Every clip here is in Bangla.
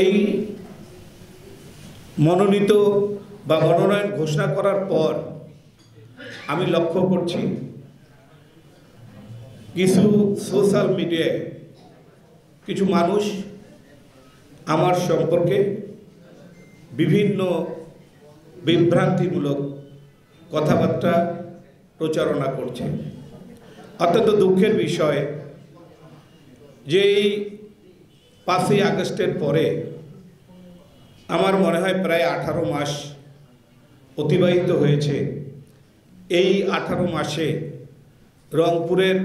এই মনোনীত বা মনোনয়ন ঘোষণা করার পর আমি লক্ষ্য করছি কিছু সোশ্যাল মিডিয়ায় কিছু মানুষ আমার সম্পর্কে বিভিন্ন বিভ্রান্তিমূলক কথাবার্তা প্রচারণা করছে। অত্যন্ত দুঃখের বিষয় যে এই 5ই আগস্টের পরে আমার মনে হয় প্রায় 18 মাস অতিবাহিত হয়েছে। এই 18 মাসে রংপুরের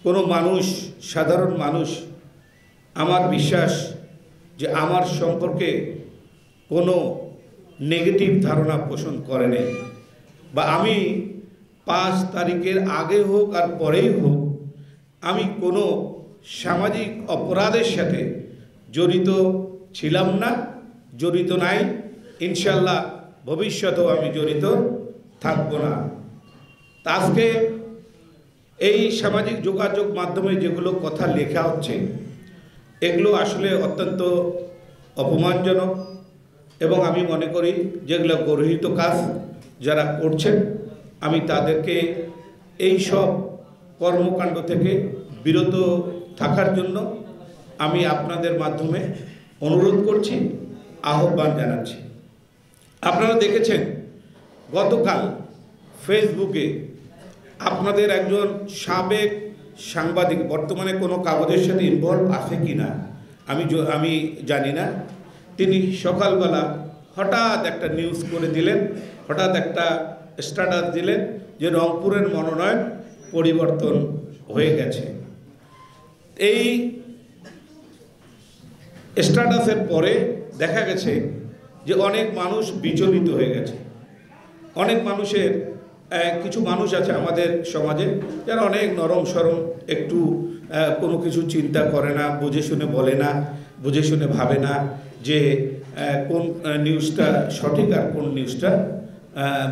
কোনো মানুষ, সাধারণ মানুষ, আমার বিশ্বাস যে আমার সম্পর্কে কোনো নেগেটিভ ধারণা পোষণ করে নাই, বা আমি 5 তারিখের আগে হোক আর পরেই হোক আমি কোনো সামাজিক অপরাধের সাথে জড়িত ছিলাম না, জড়িত নাই, ইনশাল্লাহ ভবিষ্যতেও আমি জড়িত থাকব না। আজকে এই সামাজিক যোগাযোগ মাধ্যমে যেগুলো কথা লেখা হচ্ছে এগুলো আসলে অত্যন্ত অপমানজনক, এবং আমি মনে করি যেগুলো গর্হিত কাজ যারা করছেন আমি তাদেরকে এই সব কর্মকাণ্ড থেকে বিরত থাকার জন্য আমি আপনাদের মাধ্যমে অনুরোধ করছি, আহ্বান জানাচ্ছি। আপনারা দেখেছেন গতকাল ফেসবুকে আপনাদের একজন সাবেক সাংবাদিক, বর্তমানে কোনো কাগজের সাথে ইনভলভ আছে কি না আমি জানি না, তিনি সকালবেলা হঠাৎ একটা নিউজ করে দিলেন, হঠাৎ একটা স্ট্যাটাস দিলেন যে রংপুরের মনোনয়ন পরিবর্তন হয়ে গেছে। এই স্ট্যাটাসের পরে দেখা গেছে যে অনেক মানুষ বিচলিত হয়ে গেছে। অনেক মানুষের কিছু মানুষ আছে আমাদের সমাজে যারা অনেক নরম সরম, একটু কোনো কিছু চিন্তা করে না, বুঝে শুনে বলে না, বুঝে শুনে ভাবে না যে কোন নিউজটা সঠিক আর কোন নিউজটা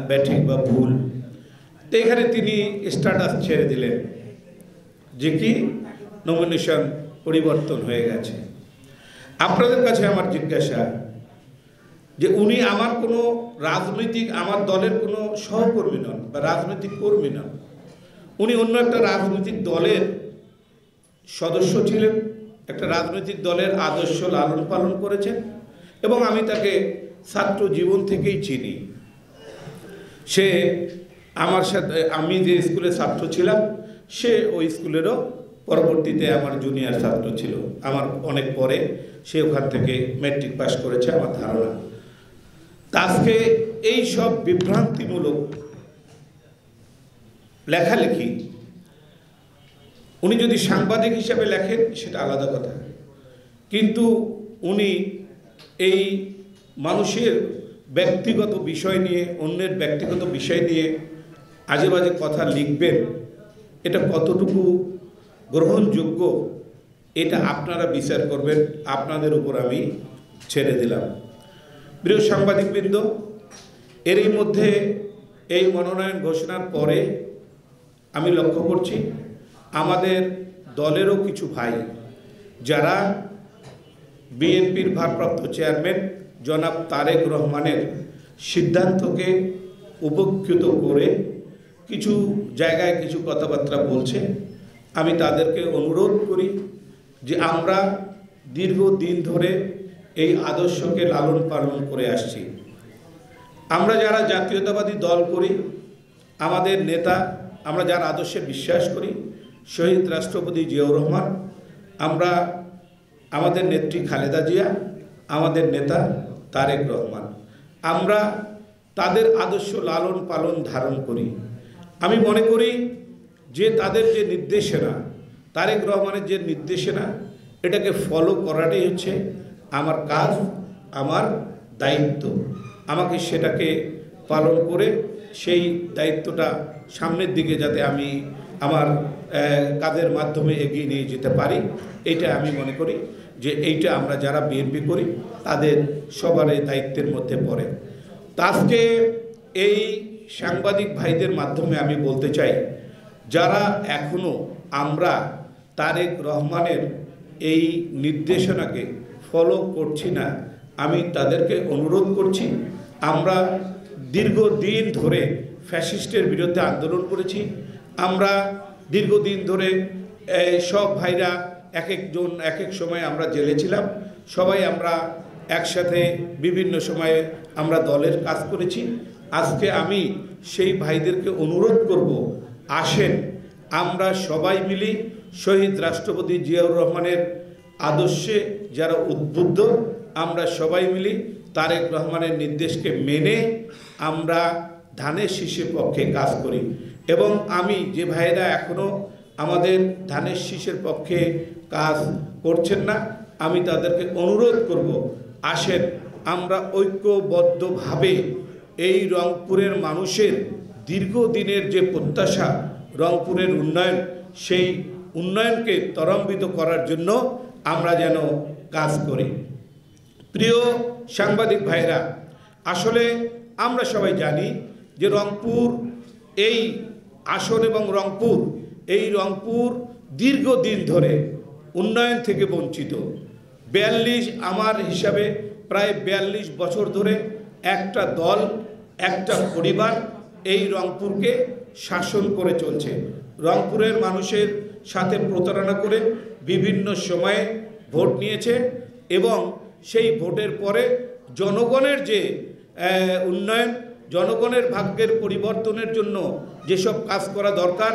ব্যাঠিক বা ভুল। তো এখানে তিনি স্ট্যাটাস ছেড়ে দিলেন যে কি নমিনেশন পরিবর্তন হয়ে গেছে। আপনাদের কাছে আমার জিজ্ঞাসা যে উনি আমার কোনো রাজনৈতিক, আমার দলের কোনো সহকর্মী নন বা রাজনৈতিক কর্মী নন, উনি অন্য একটা রাজনৈতিক দলের সদস্য ছিলেন, একটা রাজনৈতিক দলের আদর্শ লালন পালন করেছেন, এবং আমি তাকে ছাত্র জীবন থেকেই চিনি। সে আমার সাথে, আমি যে স্কুলে ছাত্র ছিলাম সে ওই স্কুলেরও পরবর্তীতে আমার জুনিয়র ছাত্র ছিল, আমার অনেক পরে সে ওখান থেকে ম্যাট্রিক পাস করেছে আমার ধারণা। আজকে এই সব বিভ্রান্তিমূলক লেখালেখি, উনি যদি সাংবাদিক হিসেবে লেখেন সেটা আলাদা কথা, কিন্তু উনি এই মানুষের ব্যক্তিগত বিষয় নিয়ে, অন্যের ব্যক্তিগত বিষয় নিয়ে আজে বাজে কথা লিখবেন, এটা কতটুকু গ্রহণযোগ্য এটা আপনারা বিচার করবেন, আপনাদের উপর আমি ছেড়ে দিলাম। প্রিয় সাংবাদিকবৃন্দ, এরই মধ্যে এই মনোনয়ন ঘোষণার পরে আমি লক্ষ্য করছি আমাদের দলেরও কিছু ভাই যারা বিএনপির ভারপ্রাপ্ত চেয়ারম্যান জনাব তারেক রহমানের সিদ্ধান্তকে উপেক্ষিত করে কিছু জায়গায় কিছু কথাবার্তা বলছে। আমি তাদেরকে অনুরোধ করি যে আমরা দীর্ঘদিন ধরে এই আদর্শকে লালন পালন করে আসছি। আমরা যারা জাতীয়তাবাদী দল করি, আমাদের নেতা, আমরা যার আদর্শে বিশ্বাস করি, শহীদ রাষ্ট্রপতি জিয়াউর রহমান, আমরা আমাদের নেত্রী খালেদা জিয়া, আমাদের নেতা তারেক রহমান, আমরা তাদের আদর্শ লালন পালন ধারণ করি। আমি মনে করি যে তাদের যে নির্দেশনা, তারেক রহমানের যে নির্দেশনা, এটাকে ফলো করাটাই হচ্ছে আমার কাজ, আমার দায়িত্ব। আমাকে সেটাকে পালন করে সেই দায়িত্বটা সামনের দিকে যাতে আমি আমার কাজের মাধ্যমে এগিয়ে নিয়ে যেতে পারি, এইটা আমি মনে করি যে এইটা আমরা যারা বিএনপি করি তাদের সবারই দায়িত্বের মধ্যে পড়ে। আজকে এই সাংবাদিক ভাইদের মাধ্যমে আমি বলতে চাই, যারা এখনও আমরা তারেক রহমানের এই নির্দেশনাকে ফলো করছি না, আমি তাদেরকে অনুরোধ করছি, আমরা দীর্ঘদিন ধরে ফ্যাসিস্টের বিরুদ্ধে আন্দোলন করেছি। আমরা দীর্ঘদিন ধরে সব ভাইরা এক একজন এক এক সময় আমরা জেলে ছিলাম, সবাই আমরা একসাথে বিভিন্ন সময়ে আমরা দলের কাজ করেছি। আজকে আমি সেই ভাইদেরকে অনুরোধ করব, আসেন আমরা সবাই মিলি শহীদ রাষ্ট্রপতি জিয়াউর রহমানের আদর্শে যারা উদ্বুদ্ধ, আমরা সবাই মিলি তারেক রহমানের নির্দেশকে মেনে আমরা ধানের শীষের পক্ষে কাজ করি। এবং আমি যে ভাইয়েরা এখনও আমাদের ধানের শীষের পক্ষে কাজ করছেন না, আমি তাদেরকে অনুরোধ করব, আসেন আমরা ঐক্যবদ্ধভাবে এই রংপুরের মানুষের দীর্ঘদিনের যে প্রত্যাশা রংপুরের উন্নয়ন, সেই উন্নয়নকে ত্বরান্বিত করার জন্য আমরা যেন কাজ করি। প্রিয় সাংবাদিক ভাইরা, আসলে আমরা সবাই জানি যে রংপুর এই আসন এবং রংপুর দীর্ঘদিন ধরে উন্নয়ন থেকে বঞ্চিত। 42 আমার হিসাবে প্রায় 42 বছর ধরে একটা দল, একটা পরিবার এই রংপুরকে শাসন করে চলছে। রংপুরের মানুষের সাথে প্রতারণা করে বিভিন্ন সময়ে ভোট নিয়েছে এবং সেই ভোটের পরে জনগণের যে উন্নয়ন, জনগণের ভাগ্যের পরিবর্তনের জন্য যেসব কাজ করা দরকার,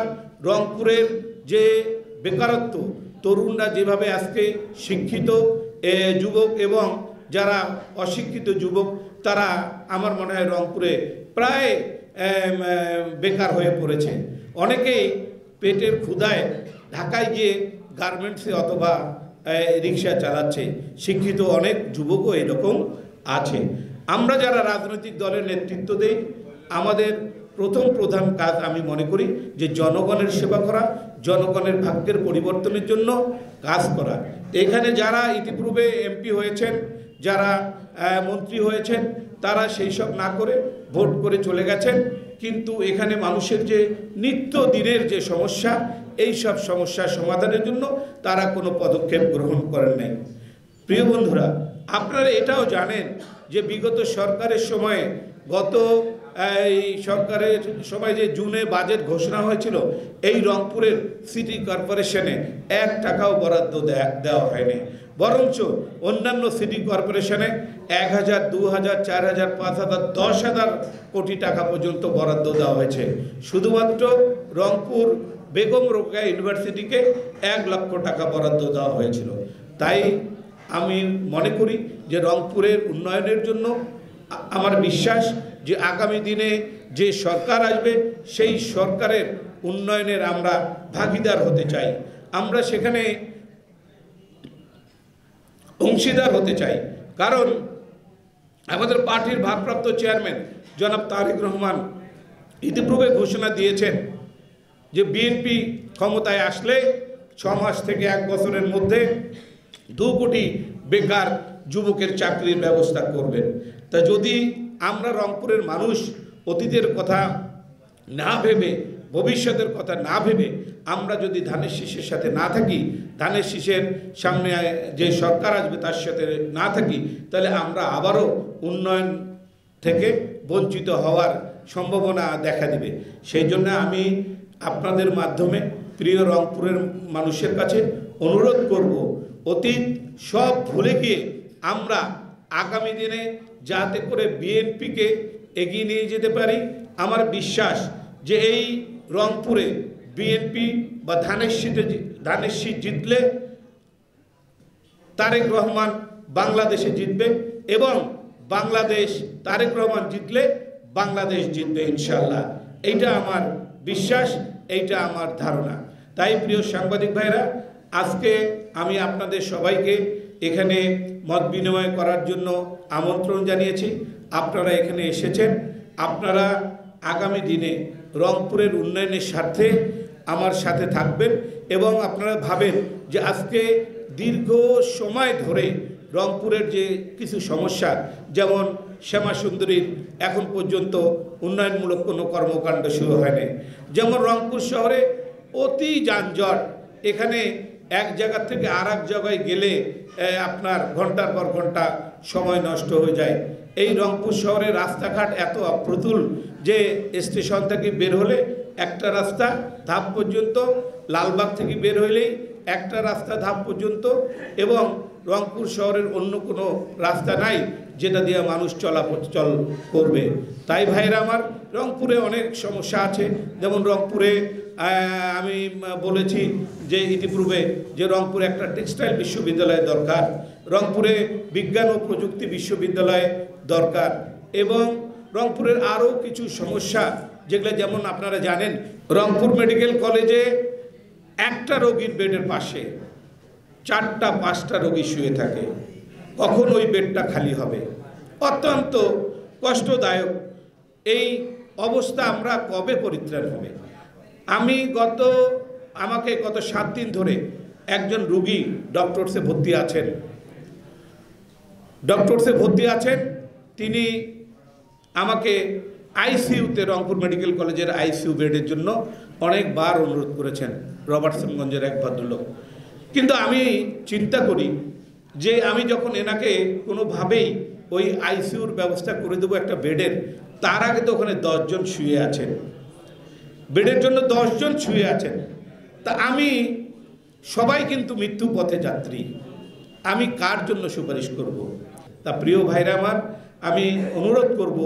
রংপুরের যে বেকারত্ব, তরুণরা যেভাবে আজকে শিক্ষিত যুবক এবং যারা অশিক্ষিত যুবক, তারা আমার মনে হয় রংপুরে প্রায় বেকার হয়ে পড়েছে। অনেকেই পেটের ক্ষুধায় ঢাকায় গিয়ে গার্মেন্টসে অথবা রিক্সা চালাচ্ছে। শিক্ষিত অনেক যুবকও এরকম আছে। আমরা যারা রাজনৈতিক দলের নেতৃত্ব দেই, আমাদের প্রধান কাজ আমি মনে করি যে জনগণের সেবা করা, জনগণের ভাগ্যের পরিবর্তনের জন্য কাজ করা। এখানে যারা ইতিপূর্বে এমপি হয়েছেন, যারা মন্ত্রী হয়েছেন, তারা সেই সব না করে ভোট করে চলে গেছেন, কিন্তু এখানে মানুষের যে নিত্য দিনের যে সমস্যা, এই সব সমস্যা সমাধানের জন্য তারা কোনো পদক্ষেপ গ্রহণ করেন নাই। প্রিয় বন্ধুরা, আপনারা এটাও জানেন যে বিগত সরকারের সময়ে, গত এই সরকারের সময় যে জুনে বাজেট ঘোষণা হয়েছিল, এই রংপুরের সিটি কর্পোরেশনে 1 টাকাও বরাদ্দ দেওয়া হয়নি, বরঞ্চ অন্যান্য সিটি কর্পোরেশনে 1000, 2000, 4000, 5000, 10,000 কোটি টাকা পর্যন্ত বরাদ্দ দেওয়া হয়েছে। শুধুমাত্র রংপুর বেগম রোকেয়া ইউনিভার্সিটিকে 1 লক্ষ টাকা বরাদ্দ দেওয়া হয়েছিল। তাই আমি মনে করি যে রংপুরের উন্নয়নের জন্য আমার বিশ্বাস যে আগামী দিনে যে সরকার আসবে, সেই সরকারের উন্নয়নের আমরা ভাগিদার হতে চাই, আমরা সেখানে অংশীদার হতে চাই। কারণ আমাদের পার্টির ভারপ্রাপ্ত চেয়ারম্যান জনাব তারেক রহমান ইতিপূর্বে ঘোষণা দিয়েছেন যে বিএনপি ক্ষমতায় আসলে 6 মাস থেকে 1 বছরের মধ্যে 2 কোটি বেকার যুবকের চাকরির ব্যবস্থা করবেন। তা যদি আমরা রংপুরের মানুষ অতীতের কথা না ভেবে, ভবিষ্যতের কথা না ভেবে আমরা যদি ধানের শীষের সাথে না থাকি, ধানের শীষের সামনে যে সরকার আসবে তার সাথে না থাকি, তাহলে আমরা আবারও উন্নয়ন থেকে বঞ্চিত হওয়ার সম্ভাবনা দেখা দিবে। সেই জন্য আমি আপনাদের মাধ্যমে প্রিয় রংপুরের মানুষের কাছে অনুরোধ করব, অতীত সব ভুলে গিয়ে আমরা আগামী দিনে যাতে করে বিএনপিকে এগিয়ে নিয়ে যেতে পারি। আমার বিশ্বাস যে এই রংপুরে বিএনপি বা ধানের শীষ জিতলে তারেক রহমান বাংলাদেশে জিতবে এবং বাংলাদেশ তারেক রহমান জিতলে বাংলাদেশ জিতবে ইনশাআল্লাহ। এইটা আমার বিশ্বাস, এইটা আমার ধারণা। তাই প্রিয় সাংবাদিক ভাইরা, আজকে আমি আপনাদের সবাইকে এখানে মত বিনিময় করার জন্য আমন্ত্রণ জানিয়েছি। আপনারা এখানে এসেছেন, আপনারা আগামী দিনে রংপুরের উন্নয়নের স্বার্থে আমার সাথে থাকবেন এবং আপনারা ভাবেন যে আজকে দীর্ঘ সময় ধরে রংপুরের যে কিছু সমস্যা, যেমন শ্যামা সুন্দরীর এখন পর্যন্ত উন্নয়নমূলক কোনো কর্মকাণ্ড শুরু হয়নি, যেমন রংপুর শহরে অতি যানজট, এখানে এক জায়গা থেকে আর এক জায়গায় গেলে আপনার ঘন্টার পর ঘন্টা সময় নষ্ট হয়ে যায়। এই রংপুর শহরের রাস্তাঘাট এত অপ্রতুল যে স্টেশন থেকে বের হলে একটা রাস্তা ধাপ পর্যন্ত, লালবাগ থেকে বের হইলেই একটা রাস্তা ধাপ পর্যন্ত, এবং রংপুর শহরের অন্য কোনো রাস্তা নাই যেটা দিয়ে মানুষ চলাচল করবে। তাই ভাইরা আমার, রংপুরে অনেক সমস্যা আছে। যেমন রংপুরে আমি বলেছি যে ইতিপূর্বে যে রংপুরে একটা টেক্সটাইল বিশ্ববিদ্যালয় দরকার, রংপুরে বিজ্ঞান ও প্রযুক্তি বিশ্ববিদ্যালয় দরকার, এবং রংপুরের আরও কিছু সমস্যা যেগুলো, যেমন আপনারা জানেন রংপুর মেডিকেল কলেজে একটা রোগীর বেডের পাশে 4-5টা রোগী শুয়ে থাকে। কখন ওই বেডটা খালি হবে? অত্যন্ত কষ্টদায়ক। এই অবস্থা আমরা কবে পরিত্রাণ হবে? আমাকে গত 7 দিন ধরে একজন রোগী ডক্টরসে ভর্তি আছেন। তিনি আমাকে আইসিইউতে, রংপুর মেডিকেল কলেজের আইসিইউ বেডের জন্য অনেকবার অনুরোধ করেছেন, রবার্টসনগঞ্জের এক ভদ্রলোক। কিন্তু আমি চিন্তা করি যে আমি যখন এনাকে কোনোভাবেই ওই আইসিইউর ব্যবস্থা করে দেবো একটা বেডের, তার আগে তো ওখানে 10 জন শুয়ে আছেন, বেডের জন্য 10 জন শুয়ে আছেন। তা সবাই কিন্তু মৃত্যু পথে যাত্রী, আমি কার জন্য সুপারিশ করব? তা প্রিয় ভাইরা আমার, আমি অনুরোধ করব,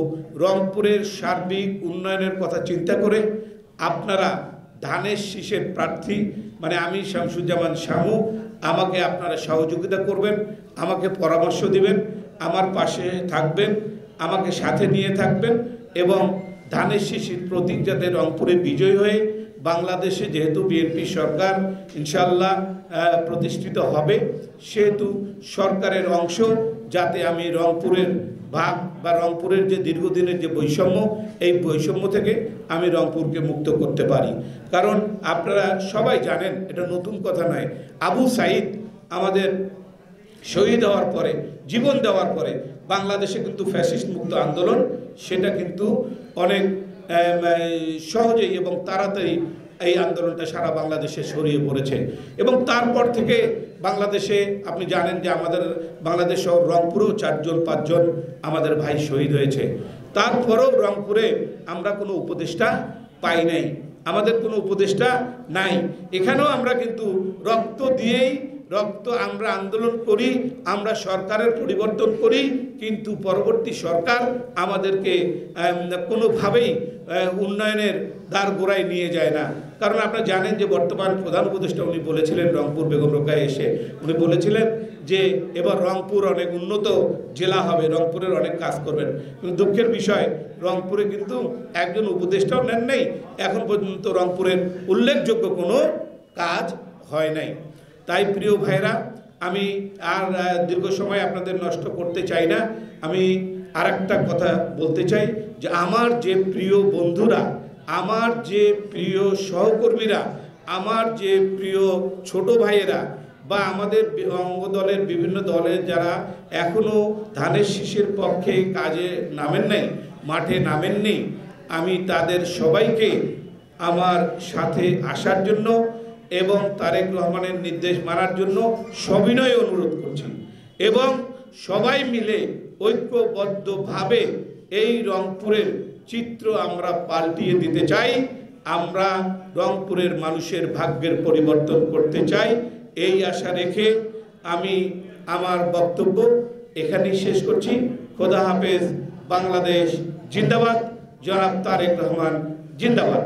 রংপুরের সার্বিক উন্নয়নের কথা চিন্তা করে আপনারা ধানের শীষের প্রার্থী মানে আমি শামসুজ্জামান শামু, আমাকে আপনারা সহযোগিতা করবেন, আমাকে পরামর্শ দিবেন, আমার পাশে থাকবেন, আমাকে সাথে নিয়ে থাকবেন, এবং ধানের শীষের প্রতীক যাতে রংপুরে বিজয় হয়ে বাংলাদেশে, যেহেতু বিএনপি সরকার ইনশাআল্লাহ প্রতিষ্ঠিত হবে, সেহেতু সরকারের অংশ যাতে আমি রংপুরের ভাগ বা রংপুরের যে দীর্ঘদিনের যে বৈষম্য, এই বৈষম্য থেকে আমি রংপুরকে মুক্ত করতে পারি। কারণ আপনারা সবাই জানেন, এটা নতুন কথা নয়, আবু সাঈদ আমাদের শহীদ হওয়ার পরে, জীবন দেওয়ার পরে বাংলাদেশে কিন্তু ফ্যাসিস্ট মুক্ত আন্দোলন সেটা কিন্তু অনেক সহজেই এবং তাড়াতাড়ি এই আন্দোলনটা সারা বাংলাদেশে ছড়িয়ে পড়েছে। এবং তারপর থেকে বাংলাদেশে আপনি জানেন যে আমাদের বাংলাদেশ সহ রংপুরেও 4-5 জন আমাদের ভাই শহীদ হয়েছে। তারপরেও রংপুরে আমরা কোনো উপদেষ্টা পাই নাই, আমাদের কোনো উপদেষ্টা নাই। এখানেও আমরা কিন্তু রক্ত আমরা আন্দোলন করি, আমরা সরকারের পরিবর্তন করি, কিন্তু পরবর্তী সরকার আমাদেরকে কোনোভাবেই উন্নয়নের দ্বার গোড়ায় নিয়ে যায় না। কারণ আপনারা জানেন যে বর্তমান প্রধান উপদেষ্টা উনি বলেছিলেন, রংপুর বেগম রোকেয়া এসে উনি বলেছিলেন যে এবার রংপুর অনেক উন্নত জেলা হবে, রংপুরের অনেক কাজ করবেন। কিন্তু দুঃখের বিষয়, রংপুরে কিন্তু একজন উপদেষ্টাও নেন নাই, এখন পর্যন্ত রংপুরের উল্লেখযোগ্য কোনো কাজ হয় নাই। তাই প্রিয় ভাইরা, আমি আর দীর্ঘ সময় আপনাদের নষ্ট করতে চাই না। আমি আর একটা কথা বলতে চাই যে আমার যে প্রিয় বন্ধুরা, আমার যে প্রিয় সহকর্মীরা, আমার যে প্রিয় ছোট ভাইয়েরা বা আমাদের অঙ্গ দলের বিভিন্ন দলের যারা এখনও ধানের শীষের পক্ষে কাজে নামেন নাই, মাঠে নামেননি, আমি তাদের সবাইকে আমার সাথে আসার জন্য এবং তারেক রহমানের নির্দেশ মানার জন্য সবিনয় অনুরোধ করছি। এবং সবাই মিলে ঐক্যবদ্ধভাবে এই রংপুরের চিত্র আমরা পাল্টিয়ে দিতে চাই। আমরা রংপুরের মানুষের ভাগ্যের পরিবর্তন করতে চাই। এই আশা রেখে আমি আমার বক্তব্য এখানেই শেষ করছি। খোদা হাফেজ। বাংলাদেশ জিন্দাবাদ। জনাব তারেক রহমান জিন্দাবাদ।